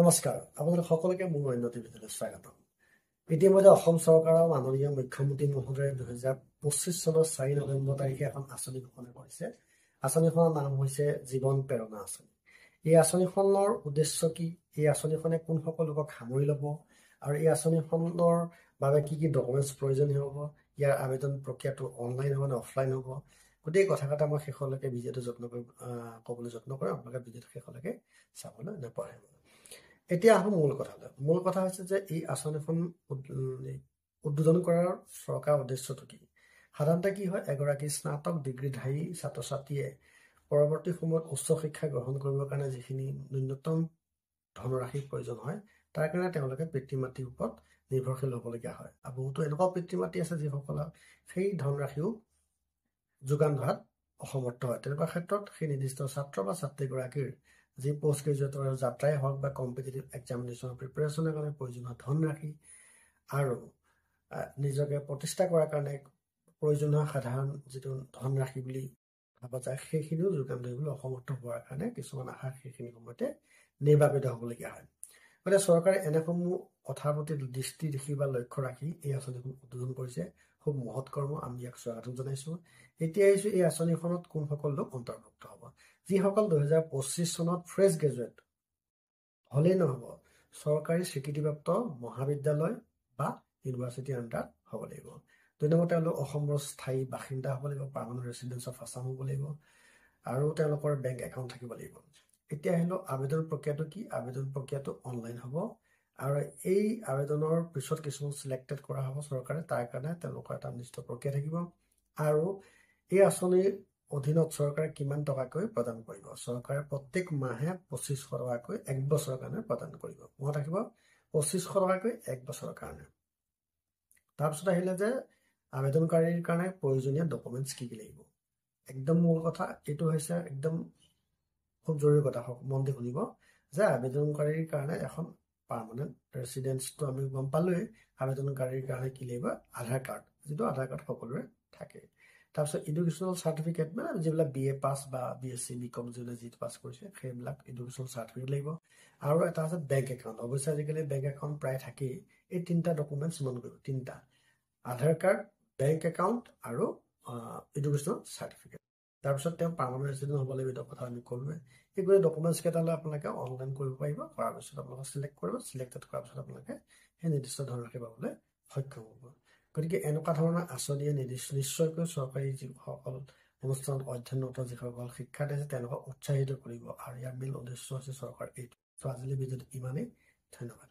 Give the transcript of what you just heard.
নমস্কাৰ, আপোনালোক সকলোকে মোৰ উন্নতি ভিডিঅ'লৈ স্বাগতম। ইতিমধ্যে অসম চৰকাৰৰ মাননীয় মুখ্যমন্ত্ৰী মহোদয়ে 2025 চনৰ 4 নৱেম্বৰ তাৰিখে এখন আঁচনি ঘোষণা কৰিছে। আঁচনিখনৰ নাম হৈছে জীৱন প্ৰেৰণা আঁচনি। এই আঁচনিখনৰ উদ্দেশ্য কি, এই আঁচনিখনে কোনসকল লোকক সামৰি ল'ব আৰু এই আঁচনিখনৰ বাবে কি কি ডকুমেণ্টছ প্ৰয়োজনীয় হ'ব, ইয়াৰ আবেদন প্ৰক্ৰিয়াটো অনলাইন হ'ব নে অফলাইন হ'ব, গোটেই কথা মই শেষলৈকে ভিডিঅ'টো ক'বলৈ যত্ন কৰিম। আপোনালোকে ভিডিঅ'টো শেষলৈকে চাবলৈ নাপাহৰিব। এতিয়া আহোঁ মূল কথা হৈছে যে এই আঁচনিখন উদ্বোধন কৰাৰ চৰকাৰৰ উদ্দেশ্যটো কি। সাধাৰণতে কি হয়, এগৰাকী স্নাতক ডিগ্ৰীধাৰী ছাত্ৰ ছাত্ৰীয়ে পৰৱৰ্তী সময়ত উচ্চ শিক্ষা গ্ৰহণ কৰিবৰ কাৰণে যিখিনি ন্যূনতম ধনৰাশিৰ প্ৰয়োজন হয়, তাৰ কাৰণে তেওঁলোকে পিতৃ মাতৃৰ ওপৰত নিৰ্ভৰশীল হ'বলগীয়া হয়। আৰু বহুতো এনেকুৱা পিতৃ মাতৃ আছে যিসকলক সেই ধনৰাশিও যোগান ধৰাত অসমৰ্থ হয়। তেনেকুৱা ক্ষেত্ৰত সেই নিৰ্দিষ্ট ছাত্ৰ বা ছাত্ৰীগৰাকীৰ যি পোষ্ট গ্ৰেজুৱেটৰ যাত্ৰাই হওক বা কম্পিটিটিভ এক্সামিনেশ্যনৰ প্ৰিপেৰেশ্যনৰ কাৰণে প্ৰয়োজনীয় ধনৰাশি আৰু নিজকে প্ৰতিষ্ঠা কৰাৰ কাৰণে প্ৰয়োজনীয় সাধাৰণ যিটো ধনৰাশি বুলি ভাবা যায়, সেইখিনিও যোগান ধৰিবলৈ অসমৰ্থ হোৱাৰ কাৰণে কিছুমান আশা সেইখিনি সময়তে নিৰ্বাপিত হ'বলগীয়া হয়। গতিকে চৰকাৰে এনেসমূহ কথাৰ প্ৰতি দৃষ্টি দেখি বা লক্ষ্য ৰাখি এই আঁচনিখন উদ্বোধন কৰিছে। খুব মহৎ কৰ্ম, আমি ইয়াক স্বাগতম জনাইছোঁ। এতিয়া আহিছোঁ এই আঁচনিখনত কোনসকল লোক অন্তৰ্ভুক্ত হ'ব। যিসকল 2025 চনত ফ্ৰেছ গ্ৰেজুৱেট হ'লেই নহ'ব, চৰকাৰী স্বীকৃতিপ্ৰাপ্ত মহাবিদ্যালয় বা ইউনিভাৰ্চিটিৰ আণ্ডাৰত হ'ব লাগিব। 2 নম্বৰ, তেওঁলোক অসমৰ স্থায়ী বাসিন্দা হ'ব লাগিব, পাৰ্মানেণ্ট ৰেচিডেন্স অফ আছাম হ'ব লাগিব আৰু তেওঁলোকৰ বেংক একাউণ্ট থাকিব লাগিব। এতিয়া আহিলোঁ আবেদন প্ৰক্ৰিয়াটো কি। আবেদন প্ৰক্ৰিয়াটো অনলাইন হ'ব আৰু এই আবেদনৰ পিছত কিছুমান চিলেক্টেড কৰা হ'ব চৰকাৰে। তাৰ কাৰণে তেওঁলোকৰ এটা নিৰ্দিষ্ট প্ৰক্ৰিয়া থাকিব আৰু এই আঁচনিৰ অধীনত চৰকাৰে কিমান টকাকৈ প্ৰদান কৰিব। চৰকাৰে প্ৰত্যেক মাহে 2500 টকাকৈ 1 বছৰৰ কাৰণে প্ৰদান কৰিব। মনত ৰাখিব, 2500 টকাকৈ 1 বছৰৰ কাৰণে। তাৰপিছত আহিলে যে আবেদনকাৰীৰ কাৰণে প্ৰয়োজনীয় ডকুমেণ্টছ কি লাগিব। একদম মূল কথা এইটো হৈছে, একদম খুব জৰুৰী কথা, মন দি শুনিব যে আবেদনকাৰীৰ কাৰণে এখন পাৰ্মানেণ্ট ৰেচিডেন্সটো আমি গম পালোৱেই। আবেদনকাৰীৰ কাৰণে কি লাগিব, আধাৰ কাৰ্ড, যিটো আধাৰ কাৰ্ড সকলোৰে থাকে। তাৰপিছত এডুকেশ্যনেল চাৰ্টিফিকেট, মানে যিবিলাক BA পাছ বা BSc BCom যোনে যিটো পাছ কৰিছে সেইবিলাক এডুকেশ্যনেল চাৰ্টিফিকেট লাগিব। আৰু এটা আছে বেংক একাউণ্ট। অৱশ্যে আজিকালি বেংক একাউণ্ট প্ৰায় থাকেই। এই 3টা ডকুমেণ্টছ মন কৰিব, 3টা: আধাৰ কাৰ্ড, বেংক একাউণ্ট আৰু এডুকেশ্যনেল চাৰ্টিফিকেট। তাৰপিছত তেওঁ পাৰ্মানেণ্ট ৰেচিডেণ্ট হ'ব লাগিব, এইটো কথা আমি ক'লোৱে। এই গোটেই ডকুমেণ্টছ কেইটালৈ আপোনালোকে অনলাইন কৰিব পাৰিব। কৰাৰ পিছত আপোনালোকে চিলেক্ট কৰিব, চিলেক্টেড কৰাৰ পিছত আপোনালোকে সেই নিৰ্দিষ্ট ধনৰাশি পাবলৈ সক্ষম হ'ব। গতিকে এনেকুৱা ধৰণৰ আঁচনিয়ে নিশ্চয়কৈ চৰকাৰী যিসকল অনুষ্ঠানত অধ্যয়নৰত যিসকল শিক্ষাৰ্থী আছে তেওঁলোকক উৎসাহিত কৰিব আৰু ইয়াৰ মূল উদ্দেশ্য হৈছে চৰকাৰ এইটো। আজিলৈ ভিডিঅ'টো ইমানেই। ধন্যবাদ।